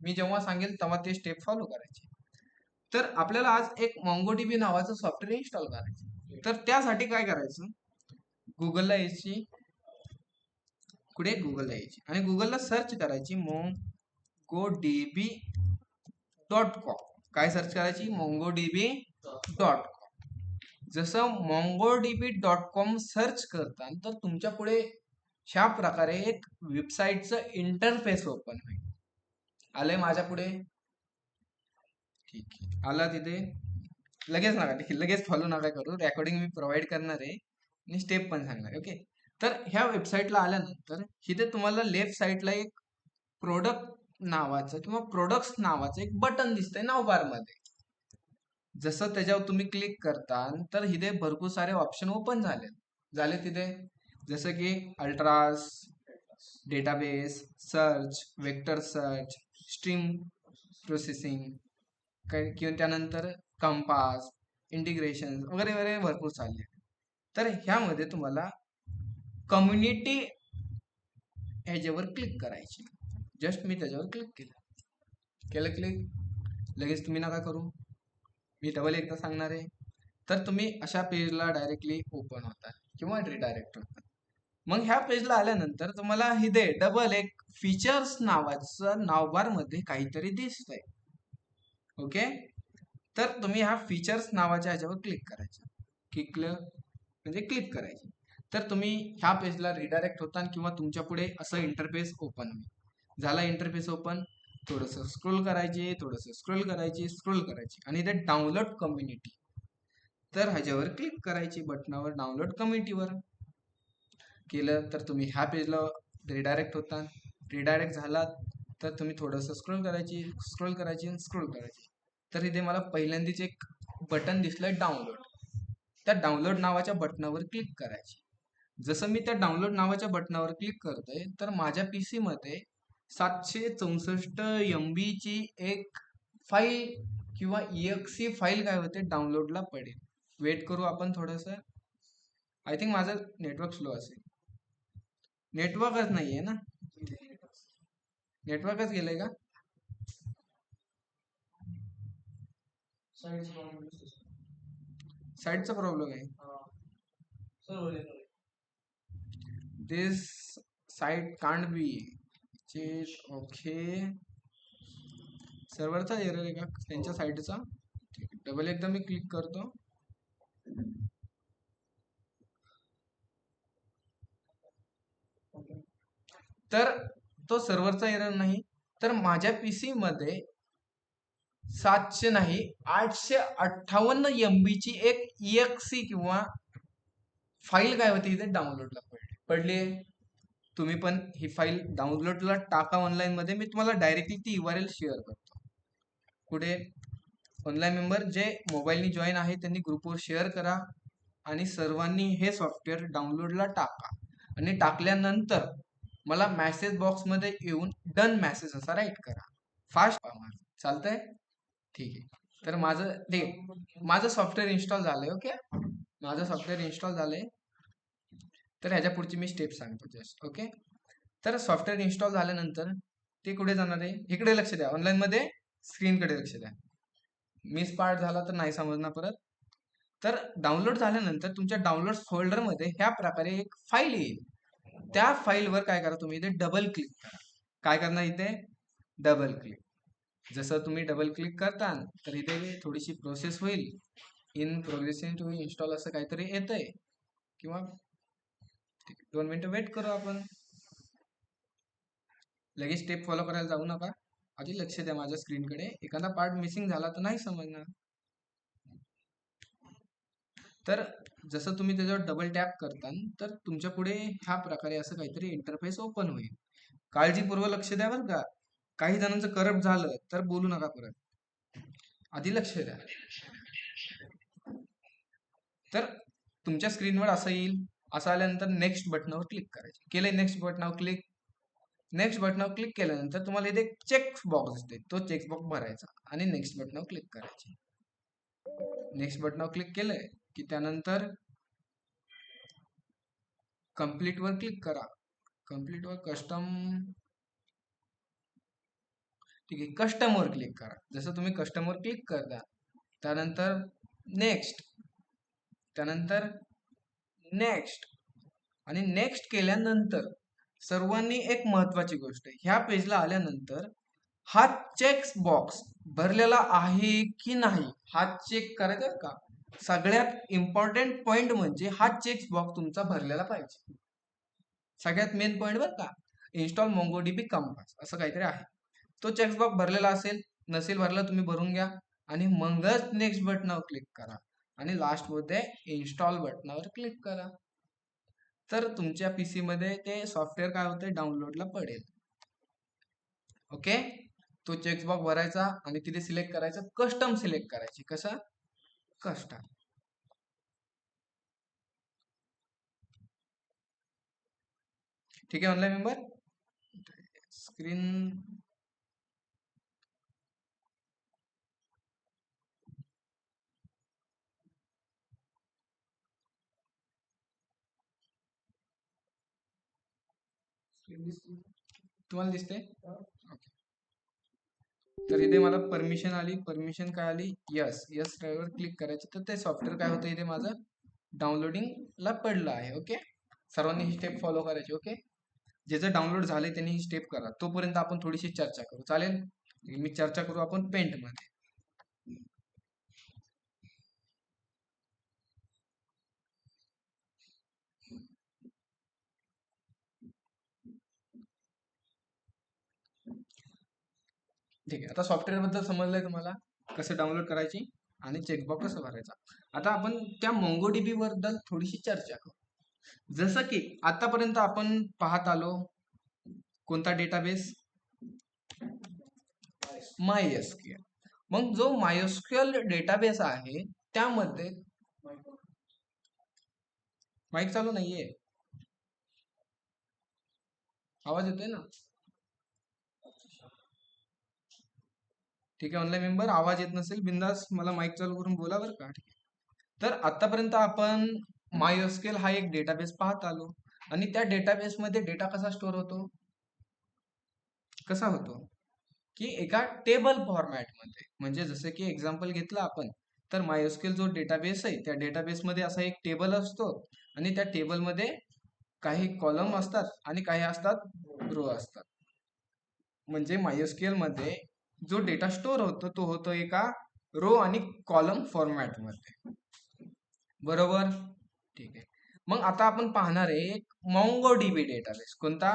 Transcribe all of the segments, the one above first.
मी जेव्हा सांगेल तेव्हा ते स्टेप फॉलो करायचे. तर आपल्याला आज एक MongoDB नावाचं सॉफ्टवेअर इन्स्टॉल करायचं. तर त्यासाठी काय करायचं, गुगलला यायची, कुठे गुगलला यायची आणि गुगलला सर्च करायची mongodb.com. काय सर्च करायची, mongodb.com. जसं mongodb.com सर्च करता तर तुमच्या पुढे ह्या प्रकारे एक वेबसाईटचं इंटरफेस ओपन होईल. आलंय माझ्या पुढे, ठीक आहे, आला तिथे. लगेच नका, लगेच फॉलो नका करू, रेकॉर्डिंग मी प्रोव्हाइड करणार आहे आणि स्टेप पण सांगणार. ओके, तर ह्या वेबसाईटला आल्यानंतर इथे तुम्हाला लेफ्ट साईडला एक प्रोडक्ट नावाचं किंवा प्रोडक्ट्स नावाचं एक बटन दिसतंय नाव बार मध्ये. जसं त्याच्यावर तुम्ही क्लिक करता तर इथे भरपूर सारे ऑप्शन ओपन झाले तिथे, जसं की altars, database, search, vector search, stream processing, किंवा त्यानंतर कंपास, इंटिग्रेशन वगैरे वगैरे भरपूर चालले. तर ह्यामध्ये तुम्हाला कम्युनिटी ह्याच्यावर क्लिक करायची. जस्ट मी त्याच्यावर क्लिक केलं क्लिक, लगेच तुम्ही नका करू, मी डबल एकदा सांगणार आहे. तर तुम्ही अशा पेजला डायरेक्टली ओपन होता किंवा रिडायरेक्ट होता. मग ह्या पेजला आल्यानंतर तुम्हाला इथे डबल एक फीचर्स नावाचं नावबार मध्ये काहीतरी दिसतंय. ओके, तर तुम्ही ह्या फीचर्स नावाच्या ह्याच्यावर क्लिक करायचं, म्हणजे क्लिक करायची. तर तुम्ही ह्या पेजला रिडायरेक्ट होता किंवा तुमच्या पुढे असं इंटरफेस ओपन होईल. झाला इंटरफेस ओपन, थोडंसं स्क्रोल करायचे, स्क्रोल करायची आणि इथे डाउनलोड कम्युनिटी, तर ह्याच्यावर क्लिक करायची, बटनावर डाउनलोड कम्युनिटीवर केलं तर तुम्ही ह्या पेजला रिडायरेक्ट होता. रिडायरेक्ट झालात तर तुम्ही थोडंसं स्क्रोल करायची. तर इथे मला पहिल्यांदाच एक बटन दिसलंय डाउनलोड. त्या डाउनलोड नावाच्या बटनावर क्लिक करायची. जसं मी त्या डाउनलोड नावाच्या बटनावर क्लिक करतोय तर माझ्या PC मध्ये 764 MB ची एक फाईल किंवा EXE फाईल काय होते डाउनलोडला पडेल. वेट करू आपण थोडंसं. आय थिंक माझं नेटवर्क स्लो असेल. नेटवर्कच नाहीये ना, नेटवर्कच गेलंय का? साईडचा प्रॉब्लेम आहे. This site can't be check. Okay, सर्व्हरचा एरर आहे का त्यांच्या साईडचा? डबल एकदा मी क्लिक करतो. तर तो सर्व्हरचा एरर नाही, तर माझ्या PC मध्ये 700 नाही 858 MB ची एक EXE किंवा फाईल काय होती इथे डाउनलोडला पडली. तुम्ही पण ही फाईल डाउनलोडला टाका ऑनलाईन मध्ये, मी तुम्हाला डायरेक्टली ती URL शेअर करतो. कुठे ऑनलाईन मेंबर जे मोबाईलनी जॉईन आहे त्यांनी ग्रुपवर शेअर करा आणि सर्वांनी हे सॉफ्टवेअर डाउनलोडला टाका आणि टाकल्यानंतर मला मेसेज बॉक्समध्ये येऊन डन मेसेज असा राईट करा. फास्ट चालतंय, ठीक आहे. तर माझं सॉफ्टवेअर इन्स्टॉल झालंय. ओके, माझं सॉफ्टवेअर इन्स्टॉल झालंय. तर ह्याच्या पुढची मी स्टेप सांगतो जस्ट. ओके, तर सॉफ्टवेअर इन्स्टॉल झाल्यानंतर ते कुठे जाणार आहे, इकडे लक्ष द्या, ऑनलाईन मध्ये स्क्रीनकडे लक्ष द्या. मिस पार्ट झाला तर नाही समजणार परत. तर डाउनलोड झाल्यानंतर तुमच्या डाउनलोड फोल्डरमध्ये ह्या प्रकारे एक फाईल येईल. त्या फाईलवर काय करा, तुम्ही इथे डबल क्लिक करा. काय करणार इथे, डबल क्लिक. जसं तुम्ही डबल क्लिक करता तर इथे थोडीशी प्रोसेस होईल. इन प्रोग्रेसिंग टू इन्स्टॉल असं काहीतरी येतंय, किंवा 2 मिनिटं वेट करू आपण. लगेच स्टेप फॉलो करायला जाऊ नका, आधी लक्ष द्या माझ्या स्क्रीनकडे. एखादा पार्ट मिसिंग झाला तर नाही समजणार. तर जसं तुम्ही त्याच्यावर डबल टॅप करता तर तुमच्या पुढे ह्या प्रकारे असं काहीतरी इंटरफेस ओपन होईल. काळजीपूर्वक लक्ष द्या बरं का, काही जणांचं करप्ट झालं तर बोलू नका परत, आधी लक्ष द्या. तर तुमच्या स्क्रीनवर असं येईल. असं आल्यानंतर नेक्स्ट बटनावर क्लिक करायचे. केलंय नेक्स्ट बटनावर क्लिक. नेक्स्ट बटनावर क्लिक केल्यानंतर तुम्हाला इथे चेक बॉक्स दिसते, तो चेक बॉक्स भरायचा आणि नेक्स्ट बटनावर क्लिक करायचे. नेक्स्ट बटनावर क्लिक केलंय की त्यानंतर कंप्लीट वर क्लिक करा. कंप्लीट वर कस्टम ठीक आहे, कस्टमवर क्लिक करा. जसं तुम्ही कस्टमवर क्लिक करता, त्यानंतर नेक्स्ट, त्यानंतर नेक्स्ट, आणि नेक्स्ट केल्यानंतर सर्वांनी एक महत्वाची गोष्ट आहे, ह्या पेजला आल्यानंतर हा चेक बॉक्स भरलेला आहे की नाही हा चेक करायचा बरं का. सगळ्यात इम्पॉर्टंट पॉइंट म्हणजे हा चेक बॉक्स तुमचा भरलेला पाहिजे. सगळ्यात मेन पॉइंट बरं का, इन्स्टॉल मोंगोडीबी कंपास असं काहीतरी आहे. तो चेक बॉक्स भरलेला असेल, नसेल भरला तुम्ही भरून घ्या आणि मगच नेक्स्ट बटनावर क्लिक करा आणि लास्टमध्ये इन्स्टॉल बटनावर क्लिक करा. तर तुमच्या पीसी मध्ये ते सॉफ्टवेअर काय होते, डाउनलोडला पडेल. ओके, तो चेकबॉक्स भरायचा आणि तिथे सिलेक्ट करायचं, कस्टम सिलेक्ट करायची. कसं कस्टम. ठीक आहे ऑनलाईन मेंबर. स्क्रीन तुम्हाला दिसते. ओके, तर इथे मला परमिशन आली. परमिशन काय आली, यस. यस ड्रायव्हर क्लिक करायचं, तर ते सॉफ्टवेअर काय होतं इथे माझं डाउनलोडिंगला पडलं आहे. ओके, सर्वांनी ही स्टेप फॉलो करायची. ओके, ज्याचं डाउनलोड झालंय त्यांनी ही स्टेप करा. तोपर्यंत आपण थोडीशी चर्चा करू, चालेल. मी चर्चा करू आपण पेंट मध्ये. ठीक आहे, आता सॉफ्टवेअर बद्दल समजलंय तुम्हाला, कसं डाउनलोड करायची आणि चेकबॉक्स कसं भरायचा. आता आपण त्या मोंगोडीबी बद्दल थोडीशी चर्चा करू. जसं की आतापर्यंत आपण पाहत आलो कोणता डेटाबेस, MySQL. मग जो MySQL डेटाबेस आहे त्यामध्ये माईक चालू नाहीये, आवाज येतोय ना. ठीक आहे ऑनलाईन मेंबर, आवाज येत नसेल बिंदास मला माईक चालू करून बोला बरं का. ठीक आहे, तर आतापर्यंत आपण MySQL हा एक डेटाबेस पाहत आलो आणि त्या डेटाबेस मध्ये डेटा कसा स्टोअर होतो, कसा होतो की एका टेबल फॉर्मॅटमध्ये. म्हणजे जसं की एक्झाम्पल घेतलं आपण, तर MySQL जो डेटाबेस आहे त्या डेटाबेसमध्ये असा एक टेबल असतो आणि त्या टेबलमध्ये काही कॉलम असतात आणि काही असतात रो असतात. म्हणजे MySQL मध्ये जो डेटा स्टोअर होतो तो होतो एका रो आणि कॉलम फॉर्मॅटमध्ये. बरोबर, ठीक आहे. मग आता आपण पाहणार आहे एक MongoDB डेटाबेस. कोणता,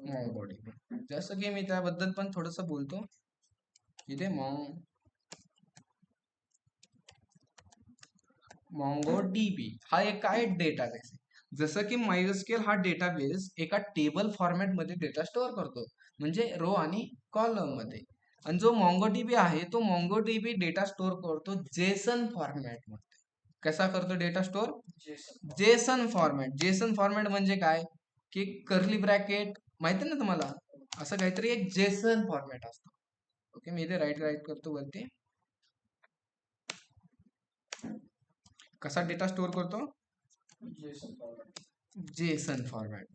MongoDB. जसं की मी त्याबद्दल पण थोडस बोलतो इथे. MongoDB हा एक काय डेटाबेस आहे. जसं की MySQL हा डेटाबेस एका टेबल फॉर्मॅट मध्ये डेटा स्टोअर करतो, म्हणजे रो आणि कॉलम मध्ये. आणि जो MongoDB आहे तो MongoDB डेटा स्टोअर करतो जेसन फॉर्मॅट मध्ये. कसा करतो data store, Jason format. Jason format म्हणजे काय की कर्ली ब्रॅकेट माहिती ना तुम्हाला, असं काहीतरी एक जेसन फॉर्मॅट असतो. ओके, मी इथे राईट करतो वरती. कसा डेटा स्टोअर करतो, जेसन फॉर्मॅट.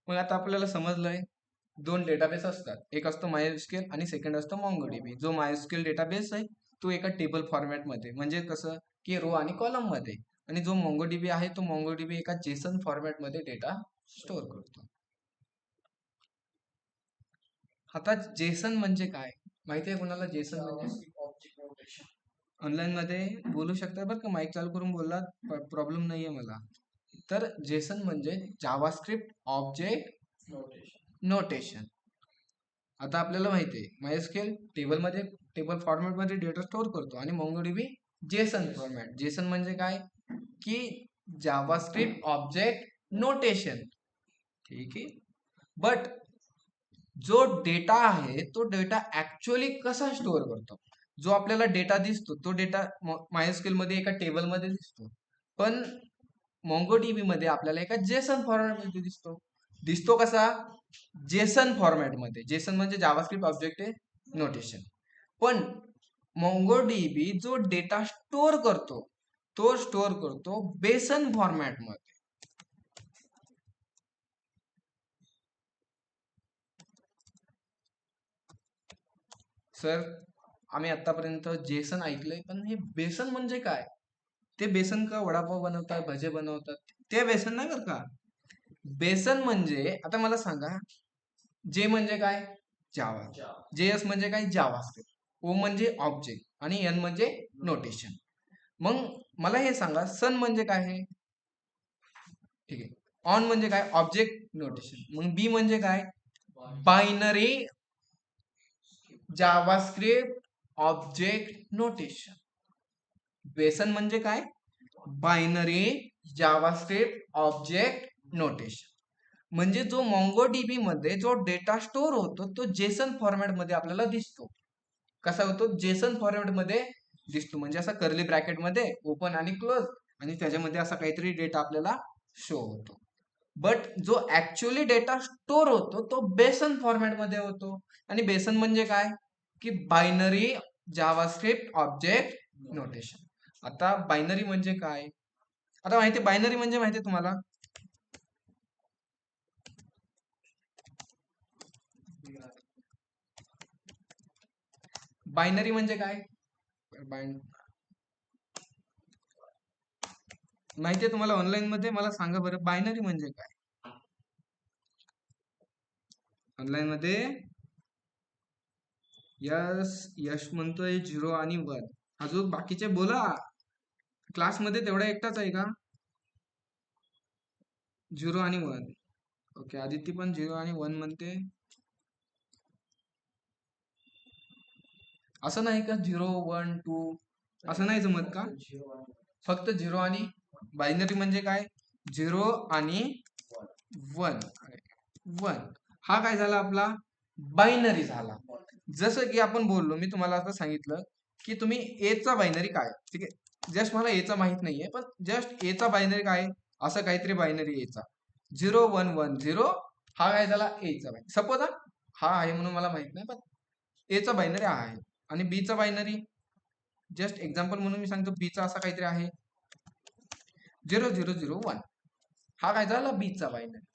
मग आता आपल्याला समजलंय दोन डेटाबेस असतात, एक असतो MySQL आणि सेकंड असतो MongoDB. जो MySQL डेटाबेस आहे तो एका टेबल फॉर्मॅट मध्ये, म्हणजे कसं की रो आणि कॉलम मध्ये, आणि जो MongoDB आहे तो MongoDB एका जेसन फॉर्मॅट मध्ये डेटा स्टोअर करतो. आता जेसन म्हणजे काय माहिती आहे कोणाला, जेसन म्हणजे? ऑनलाईन मध्ये बोलू शकता बरं का, माईक चालू करून बोलला, प्रॉब्लेम नाहीये मला. तर जेसन म्हणजे जावास्क्रिप्ट ऑब्जेक्ट नोटेशन. आता आपल्याला माहिती आहे MySQL टेबलमध्ये, टेबल फॉर्मॅट मध्ये डेटा स्टोअर करतो आणि MongoDB जेसन फॉर्मॅट. जेसन म्हणजे काय की जावास्क्रिप्ट ऑब्जेक्ट नोटेशन. ठीक आहे, बट जो डेटा आहे तो डेटा ऍक्च्युअली कसा स्टोअर करतो. जो आपल्याला डेटा दिसतो तो डेटा MySQL मध्ये एका टेबल मध्ये दिसतो, पण MongoDB मध्ये आपल्याला एका जेसन फॉर्मॅट मध्ये दिसतो. दिसतो कसा, जेसन फॉर्मॅट मध्ये. जेसन म्हणजे जावास्क्रिप्ट ऑब्जेक्ट नोटेशन. पण MongoDB जो डेटा स्टोअर करतो तो स्टोअर करतो बेसन फॉर्मॅट मध्ये. सर आम्ही आतापर्यंत जेसन ऐकलंय, पण हे बेसन म्हणजे काय? ते बेसन का वडापाव बनवतात, भजे बनवतात, ते बेसन नाही बरं का. बेसन म्हणजे, आता मला सांगा, जे म्हणजे काय? जावा. JS म्हणजे काय? जावास्क्रिप्ट. ओ म्हणजे ऑब्जेक्ट आणि एन म्हणजे नोटेशन. मग मला हे सांगा, सन म्हणजे काय आहे? ठीक आहे. ऑन म्हणजे काय? Object notation. मग बी म्हणजे काय? Binary JavaScript object notation. BSON म्हणजे काय? Binary JavaScript object notation. म्हणजे जो MongoDB मध्ये जो डेटा स्टोअर होतो तो जेसन फॉर्मॅट मध्ये आपल्याला दिसतो. कसा होतो? जेसन फॉर्मॅट मध्ये दिसतो. म्हणजे असा कर्ली ब्रॅकेट मध्ये ओपन आणि क्लोज, आणि त्याच्यामध्ये असा काहीतरी डेटा आपल्याला शो होतो. बट जो ऍक्च्युअली डेटा स्टोअर होतो तो बेसन फॉर्मॅट मध्ये होतो. आणि बेसन म्हणजे काय? की बायनरी जावास्क्रिप्ट ऑब्जेक्ट नोटेशन. आता बायनरी म्हणजे काय? आता माहिती, बायनरी म्हणजे माहिती तुम्हाला? बायनरी म्हणजे काय? माहितीये तुम्हाला ऑनलाईन मध्ये? मला सांगा बरं, बायनरी म्हणजे काय ऑनलाईन मध्ये? यस, यश म्हणतोय 0 आणि 1. अजून बाकीचे बोला. क्लासमध्ये तेवढा एकटाच आहे का 0 आणि 1? ओके, आदिती पण 0 आणि 1 म्हणते. असं नाही का 0 1 2 असं नाही जमत का? फक्त 0 आणि बायनरी म्हणजे काय? 0 आणि 1. 1 हा काय झाला आपला? बायनरी झाला. जसं की आपण बोललो, मी तुम्हाला असं सांगितलं की तुम्ही ए चा बायनरी काय, ठीक आहे, जस्ट मला ए चा माहित नाहीये, पण जस्ट ए चा बायनरी काय, असं काहीतरी बायनरी ए चा 0 1 1 0. हा काय झाला? ए चा बायनरी. सपोज हा आहे म्हणून मला माहित नाही, पण ए चा बायनरी हा आहे. आणि बी चा बायनरी, जस्ट एक्झाम्पल म्हणून मी सांगतो, बी चा असा काहीतरी आहे 0 0 0 1. हा काय झाला? बी चा बायनरी.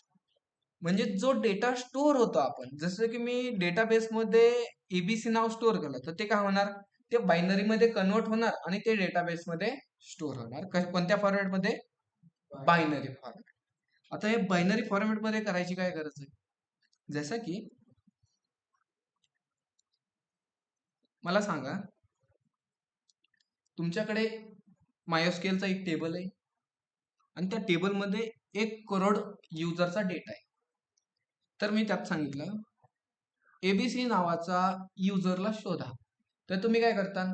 म्हणजे जो डेटा स्टोअर होतो आपण, जसं की मी डेटाबेस मध्ये एबीसी नाव स्टोअर केलं, तर ते काय होणार? ते बायनरी मध्ये कन्वर्ट होणार आणि ते डेटाबेस मध्ये स्टोअर होणार. कोणत्या फॉर्मॅट मध्ये? Binary format. आता हे बायनरी फॉर्मॅट मध्ये करायची काय गरज आहे? जसं की मला सांगा, तुमच्याकडे मायोस्केलचा एक टेबल आहे आणि त्या टेबलमध्ये 1 करोड युजरचा डेटा आहे. तर मी त्यात सांगितलं एबीसी नावाचा युजरला शोधा. तर तुम्ही काय करता?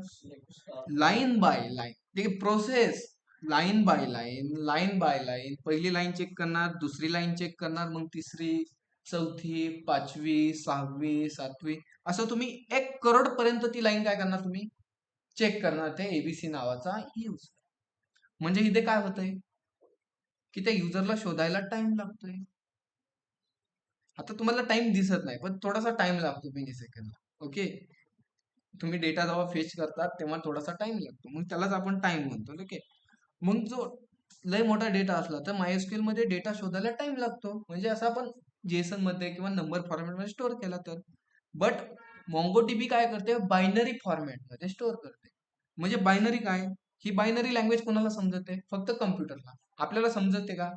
लाईन बाय लाईन, ठीक आहे, process line by line, line by line. पहिली लाईन चेक करणार, दुसरी लाईन चेक करणार, मग तिसरी, चौथी, पाचवी, सहावी, सातवी, असं तुम्ही 1 करोड पर्यंत ती लाईन काय करणार? तुम्ही चेक करणार ते एबीसी नावाचा यूज. म्हणजे इथे काय होतंय की त्या युजरला शोधायला टाइम लागतोय. आता तुम्हाला टाइम दिसत नाही, पण थोडासा टाइम लागतो, मिली सेकंद. ओके, तुम्ही डेटा जेव्हा फेच करतात तेव्हा थोडासा टाइम लागतो, मग त्यालाच आपण टाइम म्हणतो. ओके, मग जो लय मोठा डेटा असला तर मायस्क्यूएल मध्ये डेटा शोधायला टाइम लागतो. म्हणजे असं आपण जेसन मध्ये किंवा नंबर फॉर्मॅट मध्ये स्टोअर केला तर. बट MongoDB काय करते? बायनरी फॉर्मॅट मध्ये स्टोअर करते. म्हणजे बायनरी काय? ही बायनरी लँग्वेज कोणाला समजते? फक्त कम्प्युटरला. आपल्याला समजते का?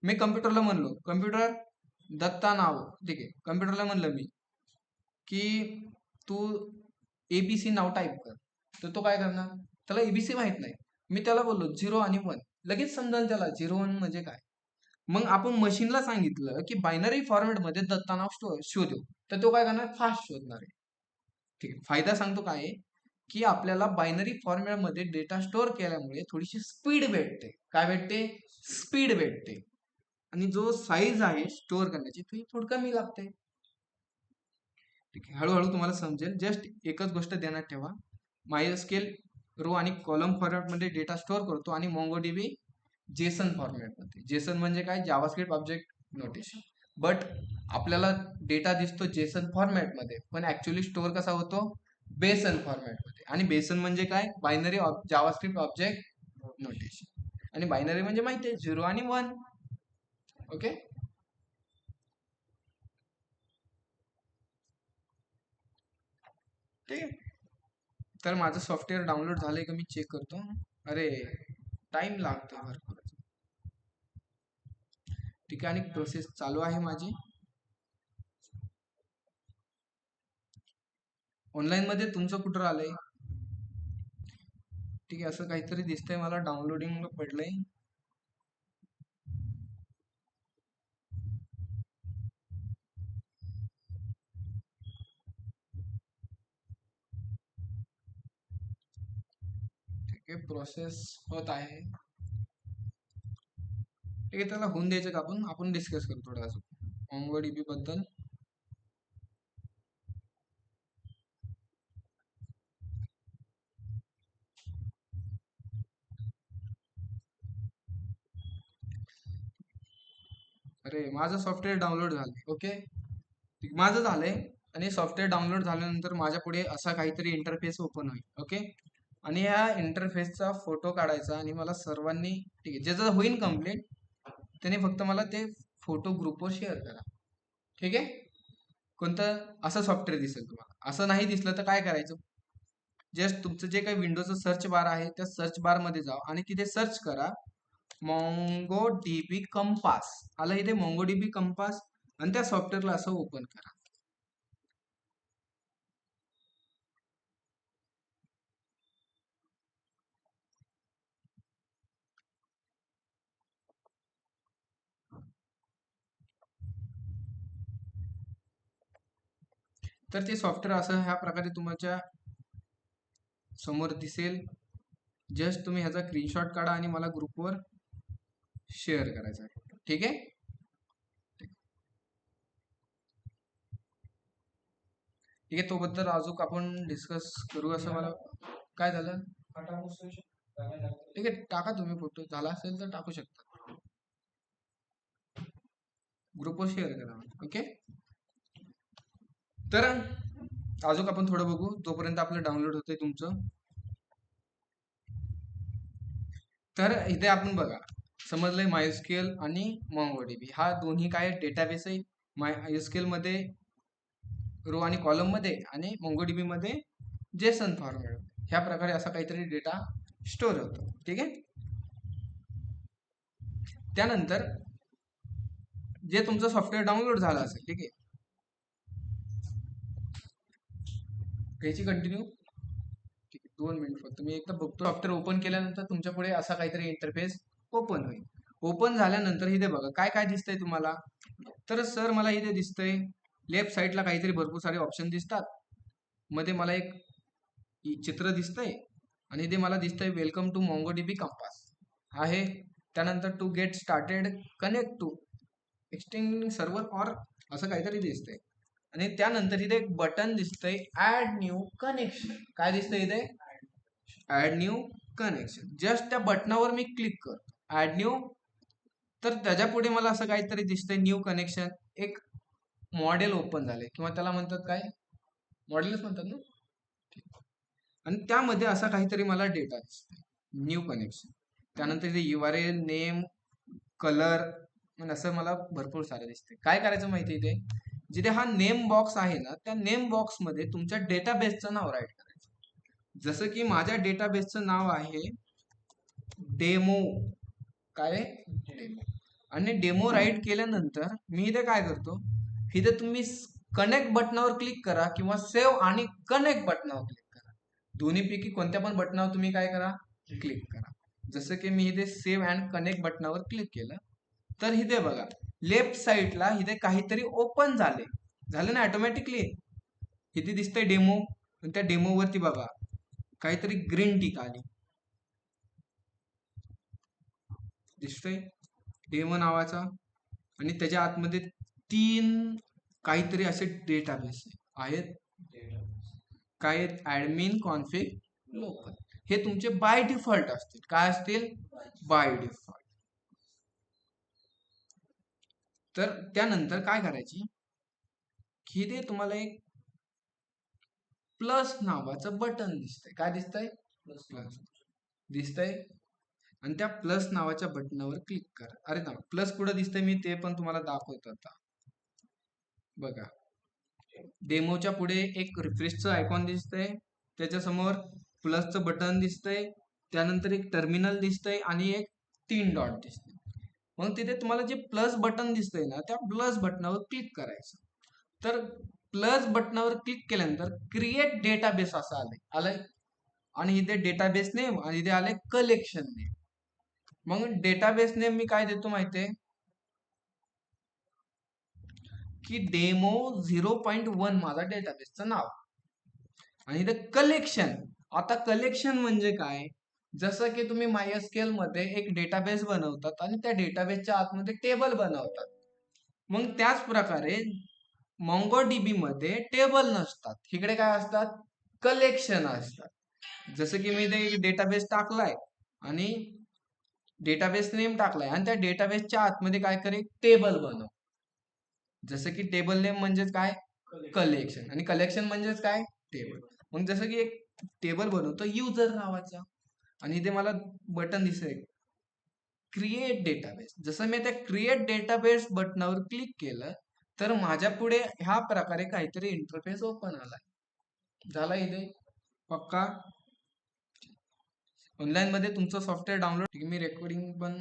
मी कम्प्युटरला म्हणलो, कम्प्युटर दत्ता नाव, ठीक आहे, कम्प्युटरला म्हणलं मी की तू एबीसी नाव टाईप कर, तर तो काय करणार? त्याला एबीसी माहित नाही. मी त्याला बोललो 0 आणि 1, लगेच समजाल त्याला 0 1 म्हणजे काय. मग आपण मशीनला सांगितलं की बायनरी फॉर्मॅट मध्ये दत्ता नाव शोधू, तर तो काय करणार? फास्ट शोधणार आहे. ठीक आहे, फायदा सांगतो काय आहे की आपल्याला बायनरी फॉर्मॅट मध्ये डेटा स्टोअर केल्यामुळे थोडीशी स्पीड भेटते. काय भेटते? स्पीड भेटते. आणि जो साईज आहे स्टोअर करण्याची ती थोडी कमी लागते. ठीक आहे, हळूहळू तुम्हाला समजेल. जस्ट एकच गोष्ट ध्यानात ठेवा, मायस्क्यूएल रो आणि कॉलम फॉर्मॅट मध्ये डेटा स्टोअर करतो आणि MongoDB जेसन फॉर्मॅट मध्ये. जेसन म्हणजे काय? JavaScript object notation. बट आपल्याला डेटा दिसतो जेसन फॉर्मॅट मध्ये, पण ऍक्च्युअली स्टोअर कसा होतो? बेसन फॉर्मॅट मध्ये. आणि बेसन म्हणजे काय? Binary JavaScript object notation. आणि बायनरी म्हणजे माहिती आहे 0 आणि 1. ओके, ठीक आहे. तर माझं सॉफ्टवेअर डाउनलोड झालंय का मी चेक करतो. अरे टाइम लागतो भरपूर. ठिकाणी प्रोसेस चालू आहे माझी. ऑनलाईन मध्ये तुमचं कुठं आलंय? ठीक आहे, असं काहीतरी दिसतंय मला, डाउनलोडिंग पडलंय. ठीक आहे, प्रोसेस होत आहे. ठीक आहे, त्याला होऊन द्यायचं का आपण आपण डिस्कस करू थोडं अजून MongoDB बद्दल. अरे माझं सॉफ्टवेअर डाउनलोड झालंय. ओके, माझं झालंय. आणि सॉफ्टवेअर डाउनलोड झाल्यानंतर माझ्या पुढे असा काहीतरी इंटरफेस ओपन होईल. ओके, आणि ह्या इंटरफेसचा फोटो काढायचा आणि मला सर्वांनी, ठीक आहे, ज्याचं होईल कम्प्लीट त्याने फक्त मला ते फोटो ग्रुपवर शेअर करा. ठीक आहे, कोणतं असं सॉफ्टवेअर दिसेल तुम्हाला. असं नाही दिसलं तर काय करायचं, जस्ट तुमचं जे काही विंडोचं सर्च बार आहे त्या सर्च बार मध्ये जा आणि तिथे सर्च करा MongoDB कंपास. आलं इथे MongoDB कंपास, आणि त्या सॉफ्टवेअरला असं ओपन करा. तर ते सॉफ्टवेअर असं ह्या प्रकारे तुमच्या समोर दिसेल. जस्ट तुम्ही ह्याचा स्क्रीनशॉट काढा आणि मला ग्रुपवर शेअर करायचा आहे. ठीक आहे, ठीक आहे, तो बद्दल अजून आपण डिस्कस करू असं मला. काय झालं? ठीक आहे, टाका तुम्ही फोटो, झाला असेल तर टाकू शकता, ग्रुपवर शेअर करा. ओके, तर अजून आपण थोडं बघू तोपर्यंत आपलं डाउनलोड होतंय तुमचं. तर इथे आपण बघा, समजलंय MySQL आणि MongoDB हा दोन्ही काय डेटाबेस आहे. MySQL मध्ये रो आणि कॉलम मध्ये, आणि MongoDB मध्ये जेसन फॉर्मॅट. ह्या प्रकारे असा काहीतरी डेटा स्टोअर होतो. ठीक आहे, त्यानंतर जे तुमचं सॉफ्टवेअर डाउनलोड झालं असेल, ठीक आहे, घ्यायची कंटिन्यू. ठीक आहे, 2 मिनिट फक्त मी एकदा बघतो. सॉफ्टवेअर ओपन केल्यानंतर तुमच्या पुढे असा काहीतरी इंटरफेस ओपन होईल. ओपन झाल्यानंतर इथे बघा काय काय दिसतंय तुम्हाला. तर सर मला इथे दिसतंय लेफ्ट साईडला काहीतरी भरपूर सारे ऑप्शन दिसतात. मध्ये मला एक चित्र दिसतंय, आणि इथे मला दिसतंय वेलकम टू MongoDB कंपास आहे. त्यानंतर to get started connect to extending server or असं काहीतरी दिसतंय. आणि त्यानंतर इथे एक बटन दिसतंय ऍड न्यू कनेक्शन. काय दिसतंय इथे? Add new connection. जस्ट त्या बटनावर मी क्लिक करतो, ऍड न्यू. तर त्याच्या पुढे मला असं काहीतरी दिसतंय न्यू कनेक्शन. एक मॉडेल ओपन झाले, किंवा त्याला म्हणतात काय, मॉडेलच म्हणतात ना. आणि त्यामध्ये असा काहीतरी मला डेटा दिसतोय, न्यू कनेक्शन. त्यानंतर इथे URL नेम कलर असं मला भरपूर सारे दिसते. काय करायचं माहिती इथे, जिथे हा नेम बॉक्स आहे ना त्या नेम बॉक्स मध्ये तुमच्या डेटाबेसचं नाव राईट करायचं. जसं की माझ्या डेटाबेसचं नाव आहे डेमो. काय? डेमो. आणि डेमो राईट केल्यानंतर मी इथे काय करतो, इथे तुम्ही कनेक्ट बटनावर क्लिक करा किंवा सेव्ह आणि कनेक्ट बटनावर क्लिक करा. दोन्हीपैकी कोणत्या पण बटनावर तुम्ही काय करा, क्लिक करा. जसं की मी इथे सेव्ह अँड कनेक्ट बटनावर क्लिक केलं, तर इथे बघा लेफ्ट साईडला इथे काहीतरी ओपन झालं ना ऑटोमॅटिकली. इथे दिसतंय डेमो, त्या डेमो वरती बघा काहीतरी ग्रीन टिक आली दिसतंय, डेमो नावाचा. आणि त्याच्या आतमध्ये 3 काहीतरी असे डेटाबेस आहेत. काय आहेत? Admin, config, local. हे तुमचे बाय डिफॉल्ट असतील. काय असतील? By default. तर त्यानंतर काय करायची, की ते तुम्हाला एक प्लस नावाचं बटन दिसतंय. काय दिसतंय? प्लस दिसतंय. आणि त्या प्लस नावाच्या बटनावर क्लिक करा. अरे ना, प्लस कुठं दिसतंय मी ते पण तुम्हाला दाखवतो आता. बघा डेमोच्या पुढे एक रिफ्रेशचं आयकॉन दिसतंय, त्याच्यासमोर प्लसचं बटन दिसतंय, त्यानंतर एक टर्मिनल दिसतंय आणि एक 3 डॉट दिसतंय. मग तिथे तुम्हाला जे प्लस बटन दिसतंय ना, त्या प्लस बटनावर क्लिक करायचं. तर प्लस बटनावर क्लिक केल्यानंतर क्रिएट डेटाबेस असं आलंय आणि इथे डेटाबेस नेम आणि इथे आलंय कलेक्शन नेम. मग डेटाबेस नेम मी काय देतो माहितीये की डेमो 0.1 माझा डेटाबेसचं नाव आणि इथे कलेक्शन. आता कलेक्शन म्हणजे काय, जसं की तुम्ही MySQL मध्ये एक डेटाबेस बनवतात आणि त्या डेटाबेसच्या आतमध्ये टेबल बनवतात. मग त्याच प्रकारे MongoDB मध्ये टेबल नसतात, इकडे काय असतात, कलेक्शन असतात. जसं की मी इथे एक डेटाबेस टाकलाय आणि डेटाबेस नेम टाकलाय आणि त्या डेटाबेसच्या आतमध्ये काय करेल, टेबल बनव. जसं की टेबल नेम म्हणजेच काय, कलेक्शन, आणि कलेक्शन म्हणजेच काय, टेबल. मग जसं की एक टेबल बनवतो युजर नावाचा आणि इथे मला बटन दिसेल क्रिएट डेटाबेस. जसं मी त्या क्रिएट डेटाबेस बटनावर क्लिक केलं तर माझ्या पुढे ह्या प्रकारे काहीतरी इंटरफेस ओपन आलाय. झाला इथे पक्का. ऑनलाईन मध्ये तुमचं सॉफ्टवेअर डाउनलोड, मी रेकॉर्डिंग पण